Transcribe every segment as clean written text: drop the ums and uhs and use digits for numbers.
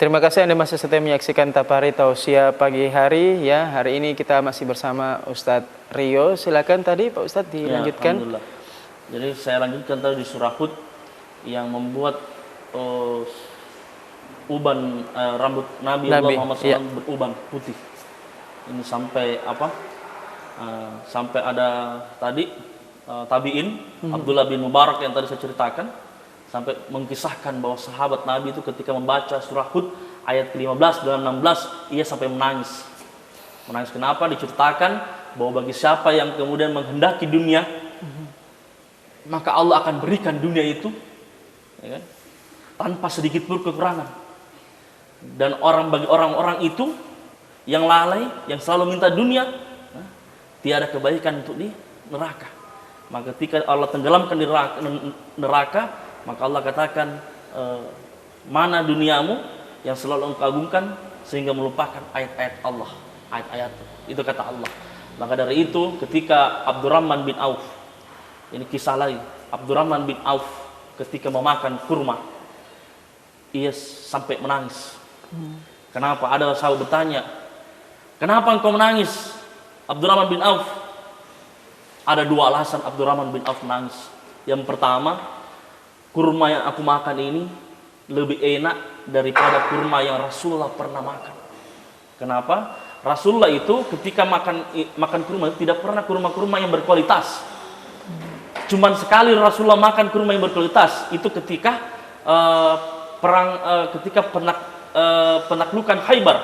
Terima kasih Anda masih setia menyaksikan Tapari Tausiah pagi hari ya. Hari ini kita masih bersama Ustadz Rio. Silakan tadi Pak Ustadz dilanjutkan. Ya, alhamdulillah. Jadi saya lanjutkan tadi di surah Hud yang membuat uban rambut Nabi Allah Muhammad SAW beruban putih. Ini sampai apa? Sampai ada tadi tabiin Abdullah bin Mubarak yang tadi saya ceritakan sampai mengkisahkan bahwa sahabat Nabi itu ketika membaca surah Hud ayat ke-15 dan 16 ia sampai menangis. Menangis kenapa? Diceritakan bahwa bagi siapa yang kemudian menghendaki dunia maka Allah akan berikan dunia itu ya kan, tanpa sedikit pun kekurangan. Dan bagi orang-orang itu yang lalai, yang selalu minta dunia, tiada kebaikan untuk di neraka. Maka ketika Allah tenggelamkan di neraka, maka Allah katakan, mana duniamu yang selalu engkau agungkan sehingga melupakan ayat-ayat Allah, ayat-ayat itu kata Allah. Maka dari itu ketika Abdurrahman bin Auf, ini kisah lagi, Abdurrahman bin Auf ketika memakan kurma, ia sampai menangis. Kenapa? Ada sahabat bertanya, kenapa engkau menangis Abdurrahman bin Auf? Ada dua alasan Abdurrahman bin Auf menangis. Yang pertama, kurma yang aku makan ini lebih enak daripada kurma yang Rasulullah pernah makan. Kenapa? Rasulullah itu ketika makan kurma itu tidak pernah kurma-kurma yang berkualitas. Cuman sekali Rasulullah makan kurma yang berkualitas, itu ketika penaklukan Khaybar.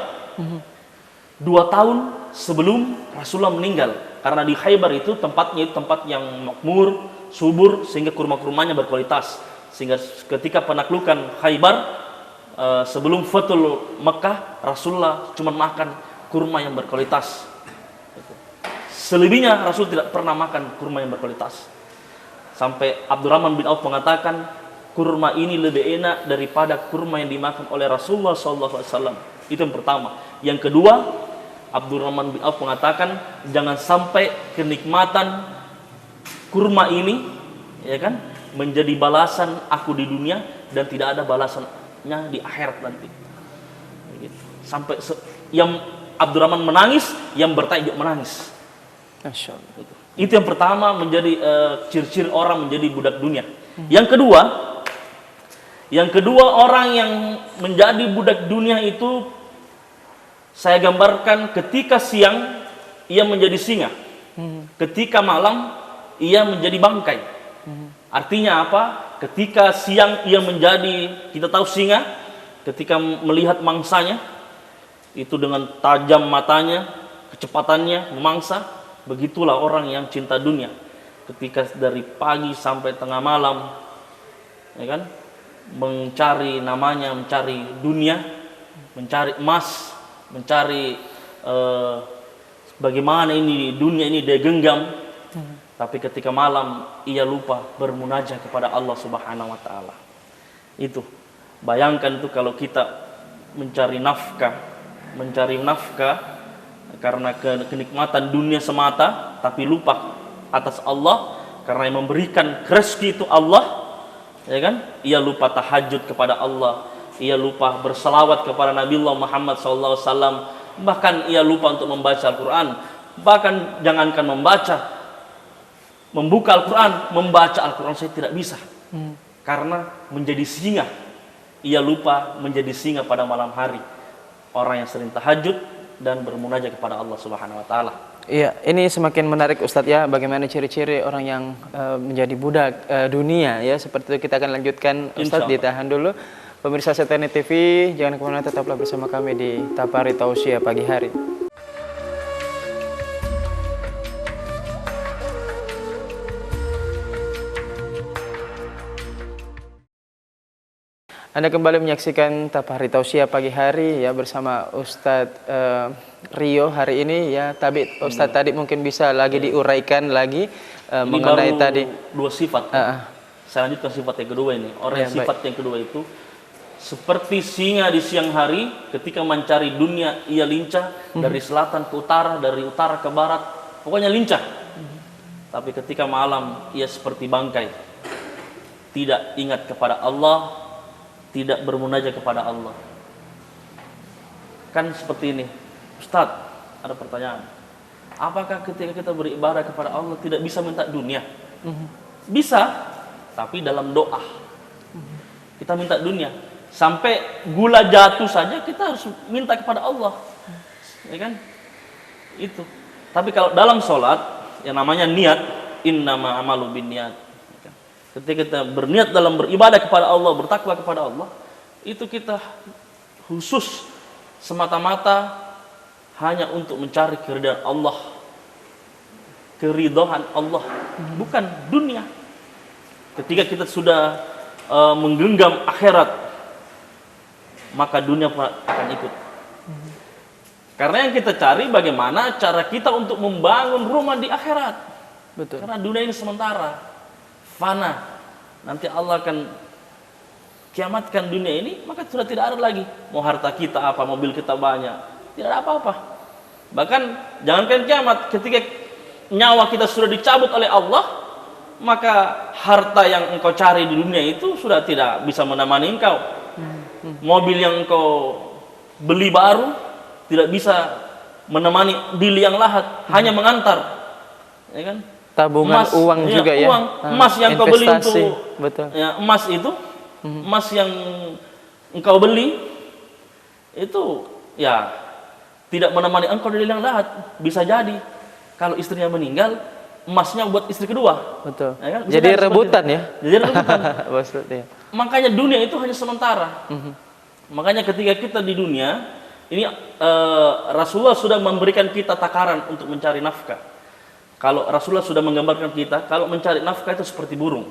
2 tahun sebelum Rasulullah meninggal. Karena di Khaybar itu tempatnya itu tempat yang makmur, subur, sehingga kurma-kurmanya berkualitas. Sehingga ketika penaklukan Khaybar, sebelum Fathul Mekah, Rasulullah cuma makan kurma yang berkualitas. Selebihnya Rasul tidak pernah makan kurma yang berkualitas. Sampai Abdurrahman bin Auf mengatakan, kurma ini lebih enak daripada kurma yang dimakan oleh Rasulullah SAW. Itu yang pertama. Yang kedua, Abdurrahman bin Auf mengatakan, jangan sampai kenikmatan kurma ini, ya kan, menjadi balasan aku di dunia dan tidak ada balasannya di akhirat nanti. Sampai yang Abdurrahman menangis, yang bertanya juga menangis. Masya Allah. Itu yang pertama menjadi ciri-ciri orang menjadi budak dunia. Yang kedua orang yang menjadi budak dunia itu saya gambarkan ketika siang ia menjadi singa, ketika malam ia menjadi bangkai. Artinya apa? Ketika siang ia menjadi, kita tahu singa ketika melihat mangsanya itu dengan tajam matanya, kecepatannya memangsa. Begitulah orang yang cinta dunia. Ketika dari pagi sampai tengah malam, ya kan, mencari namanya, mencari dunia, mencari emas, mencari bagaimana ini dunia ini dia genggam. Tapi ketika malam ia lupa bermunajat kepada Allah Subhanahu wa taala. Itu. Bayangkan itu kalau kita mencari nafkah karena kenikmatan dunia semata, tapi lupa atas Allah, karena yang memberikan rezeki itu Allah, ya kan? Ia lupa tahajud kepada Allah, ia lupa berselawat kepada Nabiullah Muhammad SAW, bahkan ia lupa untuk membaca Al-Quran. Bahkan jangankan membuka Al-Quran, membaca Al-Quran saya tidak bisa, karena menjadi singa. Ia lupa menjadi singa pada malam hari. Orang yang sering tahajud dan bermunajat kepada Allah Subhanahu wa taala. Iya, ini semakin menarik Ustadz ya, bagaimana ciri-ciri orang yang menjadi budak dunia ya. Seperti itu kita akan lanjutkan Ustadz, ditahan dulu. Pemirsa Setia TV, jangan kemana-mana, tetaplah bersama kami di Tapari Tausiah pagi hari. Anda kembali menyaksikan Tapari Tausiah pagi hari ya bersama Ustadz Rio hari ini ya. Tapi Ustadz tadi mungkin bisa lagi diuraikan lagi mengenai tadi dua sifat. Saya lanjutkan sifat yang kedua ini. Orang yang sifat yang kedua itu seperti singa di siang hari ketika mencari dunia, ia lincah dari selatan ke utara, dari utara ke barat, pokoknya lincah. Tapi ketika malam ia seperti bangkai, tidak ingat kepada Allah, tidak bermunajat kepada Allah. Kan seperti ini, Ustadz, ada pertanyaan. Apakah ketika kita beribadah kepada Allah tidak bisa minta dunia? Bisa, tapi dalam doa. Kita minta dunia. Sampai gula jatuh saja kita harus minta kepada Allah. Ya kan? Itu. Tapi kalau dalam sholat, yang namanya niat, innama amalu binniat. Ketika kita berniat dalam beribadah kepada Allah, bertakwa kepada Allah, itu kita khusus semata-mata hanya untuk mencari keridhaan Allah, keridhaan Allah, bukan dunia. Ketika kita sudah menggenggam akhirat, maka dunia akan ikut. Karena yang kita cari bagaimana cara kita untuk membangun rumah di akhirat. Betul. Karena dunia ini sementara, fana. Nanti Allah akan kiamatkan dunia ini, maka sudah tidak ada lagi. Mau harta kita apa, mobil kita banyak, tidak ada apa-apa. Bahkan jangankan kiamat, ketika nyawa kita sudah dicabut oleh Allah, maka harta yang engkau cari di dunia itu sudah tidak bisa menemani engkau. Mobil yang engkau beli baru tidak bisa menemani di liang lahat, hanya mengantar. Ya kan? Tabungan emas, uang ya, juga ya. Uang, emas yang kau beli investasi. untuk Betul. Ya, emas itu, emas yang engkau beli itu ya tidak menemani engkau di liang lahat. Bisa jadi kalau istrinya meninggal, emasnya buat istri kedua. Betul. Ya kan? Jadi rebutan ya. Jadi rebutan. Maksudnya. Makanya dunia itu hanya sementara. Makanya ketika kita di dunia ini, Rasulullah sudah memberikan kita takaran untuk mencari nafkah. Kalau Rasulullah sudah menggambarkan kita, kalau mencari nafkah itu seperti burung.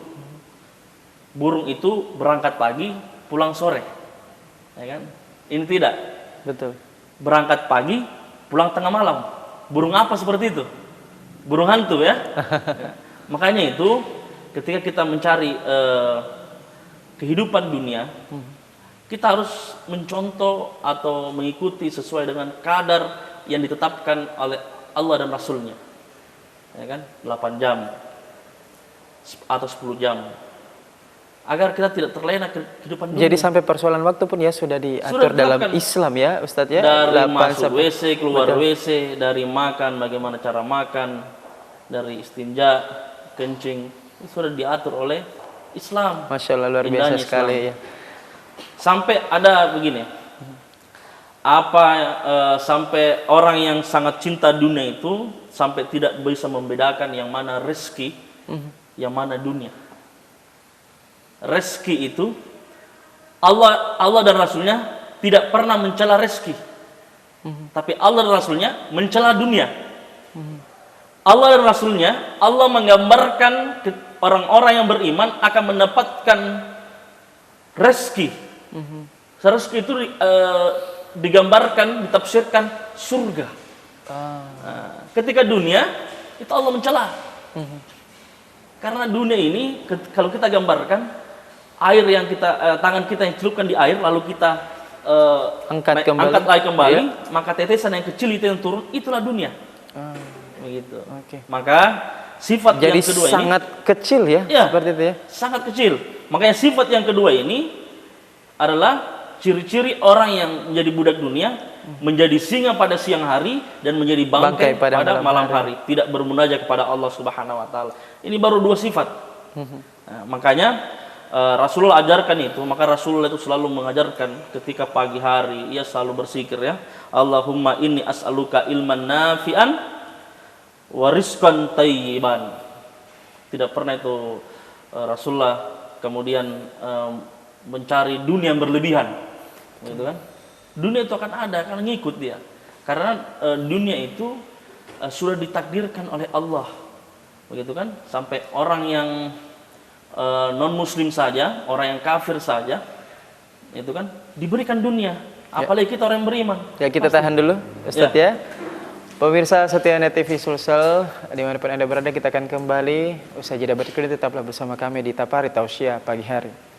Burung itu berangkat pagi, pulang sore. Ya kan? Ini tidak. Betul. Berangkat pagi, pulang tengah malam. Burung apa seperti itu? Burung hantu ya. Makanya itu ketika kita mencari kehidupan dunia, kita harus mencontoh atau mengikuti sesuai dengan kadar yang ditetapkan oleh Allah dan Rasulnya. Ya kan? 8 jam atau 10 jam. Agar kita tidak terlena kehidupan dunia. Jadi sampai persoalan waktu pun ya sudah diatur dalam Islam ya Ustadz ya. Dari masuk WC, keluar Betul. WC, dari makan, bagaimana cara makan, dari istinja, kencing, itu sudah diatur oleh Islam. Masya Allah, luar biasa Indahnya sekali Islam. ya. Sampai ada begini, sampai orang yang sangat cinta dunia itu sampai tidak bisa membedakan yang mana rezeki, yang mana dunia. Rezeki itu Allah dan Rasulnya tidak pernah mencela rezeki, tapi Allah dan Rasulnya mencela dunia. Allah dan Rasulnya, Allah menggambarkan orang-orang yang beriman akan mendapatkan rezeki. Rezeki itu digambarkan, ditafsirkan surga. Nah, ketika dunia itu Allah mencela. Karena dunia ini kalau kita gambarkan air yang kita tangan kita yang celupkan di air lalu kita angkat air kembali, ya. maka tetesan yang kecil itu yang turun, itulah dunia. Begitu. Oke. Maka sifat Jadi yang kedua ini sangat kecil ya, seperti itu ya. sangat kecil. Makanya sifat yang kedua ini adalah ciri-ciri orang yang menjadi budak dunia, menjadi singa pada siang hari dan menjadi bangkai pada malam hari. Tidak bermunajat kepada Allah Subhanahu wa taala. Ini baru 2 sifat. Nah, makanya Rasulullah ajarkan itu, maka Rasulullah itu selalu mengajarkan ketika pagi hari ia selalu berzikir ya. Allahumma inni as'aluka ilman nafi'an wa rizqan thayyiban. Tidak pernah itu Rasulullah kemudian mencari dunia yang berlebihan, gitu kan? Dunia itu akan ada, akan ngikut dia. Karena dunia itu sudah ditakdirkan oleh Allah, begitu kan? Sampai orang yang non Muslim saja, orang yang kafir saja, itu kan diberikan dunia. Apalagi kita orang yang beriman. Ya kita tahan dulu, Ustadz ya. Pemirsa setia Net TV Sulsel, dimanapun Anda berada, kita akan kembali usai jeda berikut ini. Tetaplah bersama kami di Tapari Tausiah Pagi Hari.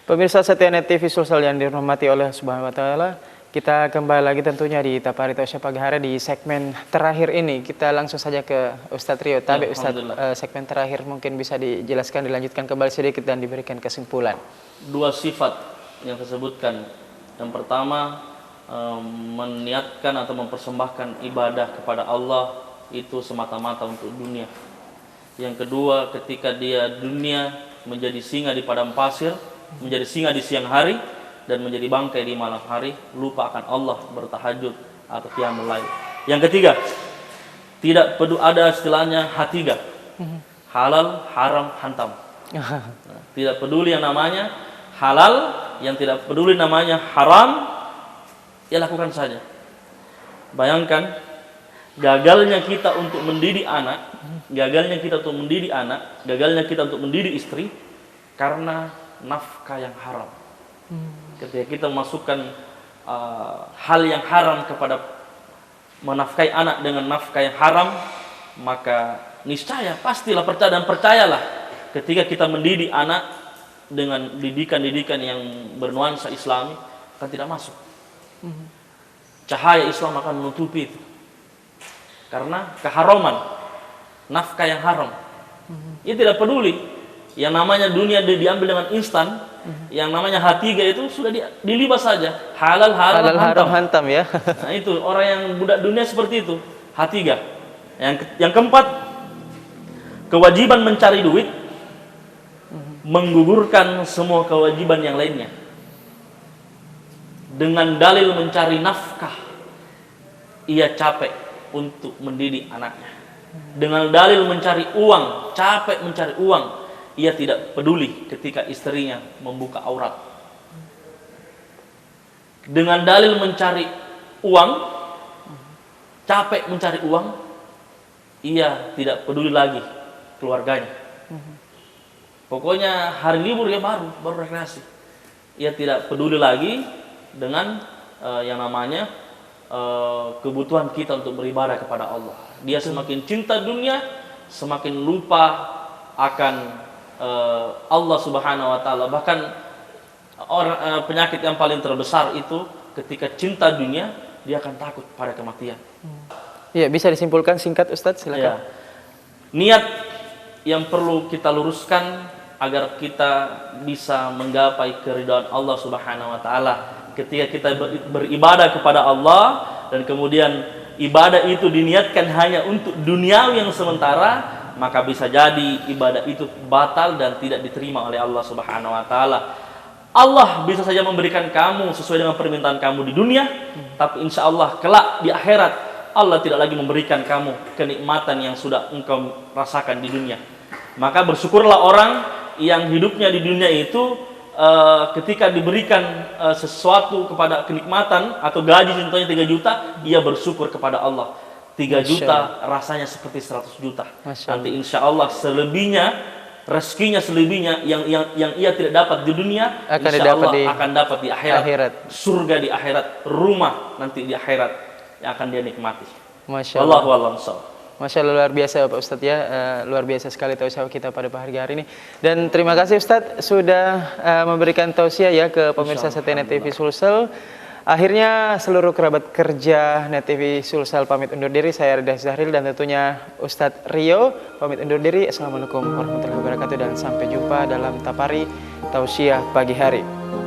Pemirsa setia Net TV Sulsel yang dirahmati oleh Subhanahu wa taala, kita kembali lagi tentunya di Tapari Tausiah pagi hari di segmen terakhir ini. Kita langsung saja ke Ustadz Rio. Tapi Ustadz, segmen terakhir mungkin bisa dijelaskan, dilanjutkan kembali sedikit dan diberikan kesimpulan. Dua sifat yang saya sebutkan. Yang pertama, meniatkan atau mempersembahkan ibadah kepada Allah itu semata-mata untuk dunia. Yang kedua, ketika dia dunia menjadi singa di padang pasir, menjadi singa di siang hari, dan menjadi bangkai di malam hari, lupa akan Allah, bertahajud atau qiyamul lail. Yang ketiga, tidak perlu ada istilahnya hatiga, halal, haram, hantam. Tidak peduli yang namanya halal, yang tidak peduli namanya haram, ya lakukan saja. Bayangkan gagalnya kita untuk mendidik anak, gagalnya kita untuk mendidik anak, gagalnya kita untuk mendidik istri karena nafkah yang haram. Ketika kita memasukkan hal yang haram kepada menafkahi anak dengan nafkah yang haram, maka niscaya pastilah percaya dan percayalah ketika kita mendidik anak dengan didikan-didikan yang bernuansa Islami akan tidak masuk. Cahaya Islam akan menutupi itu. Karena keharaman, nafkah yang haram. Ia tidak peduli. Yang namanya dunia diambil dengan instan, yang namanya hatiga itu sudah dilibas saja. Halal, haram, hantam ya. Nah itu orang yang budak dunia seperti itu, hatiga. Yang keempat, kewajiban mencari duit menggugurkan semua kewajiban yang lainnya. Dengan dalil mencari nafkah, ia capek untuk mendidik anaknya. Dengan dalil mencari uang, capek mencari uang, ia tidak peduli ketika istrinya membuka aurat. Dengan dalil mencari uang, capek mencari uang, ia tidak peduli lagi keluarganya. Pokoknya hari libur ya baru rekreasi. Ia tidak peduli lagi dengan yang namanya kebutuhan kita untuk beribadah kepada Allah. Dia semakin cinta dunia, semakin lupa akan Allah Subhanahu wa taala. Bahkan penyakit yang paling terbesar itu ketika cinta dunia, dia akan takut pada kematian. Iya, bisa disimpulkan singkat Ustadz, silakan. Ya. Niat yang perlu kita luruskan agar kita bisa menggapai keridhaan Allah Subhanahu wa taala. Ketika kita beribadah kepada Allah dan kemudian ibadah itu diniatkan hanya untuk duniawi yang sementara, maka bisa jadi ibadah itu batal dan tidak diterima oleh Allah Subhanahu wa taala. Allah bisa saja memberikan kamu sesuai dengan permintaan kamu di dunia, tapi insya Allah kelak di akhirat Allah tidak lagi memberikan kamu kenikmatan yang sudah engkau rasakan di dunia. Maka bersyukurlah orang yang hidupnya di dunia itu ketika diberikan sesuatu kepada kenikmatan atau gaji contohnya 3 juta, ia bersyukur kepada Allah. 3 juta rasanya seperti 100 juta. Nanti insya Allah selebihnya, rezekinya selebihnya yang ia tidak dapat di dunia, insya Allah akan dapat di akhirat. Surga di akhirat, rumah nanti di akhirat yang akan dia nikmati. Masya Allah. Wallahu a'lam. Masya Allah, luar biasa Pak Ustadz ya, luar biasa sekali tausiah kita pada pagi hari ini. Dan terima kasih Ustadz sudah memberikan tausiah ya ke pemirsa setia Net TV Sulsel. Akhirnya seluruh kerabat kerja Net TV Sulsel pamit undur diri. Saya Rida Zahril dan tentunya Ustadz Rio pamit undur diri. Assalamualaikum warahmatullahi wabarakatuh dan sampai jumpa dalam Tapari Tausiah pagi hari.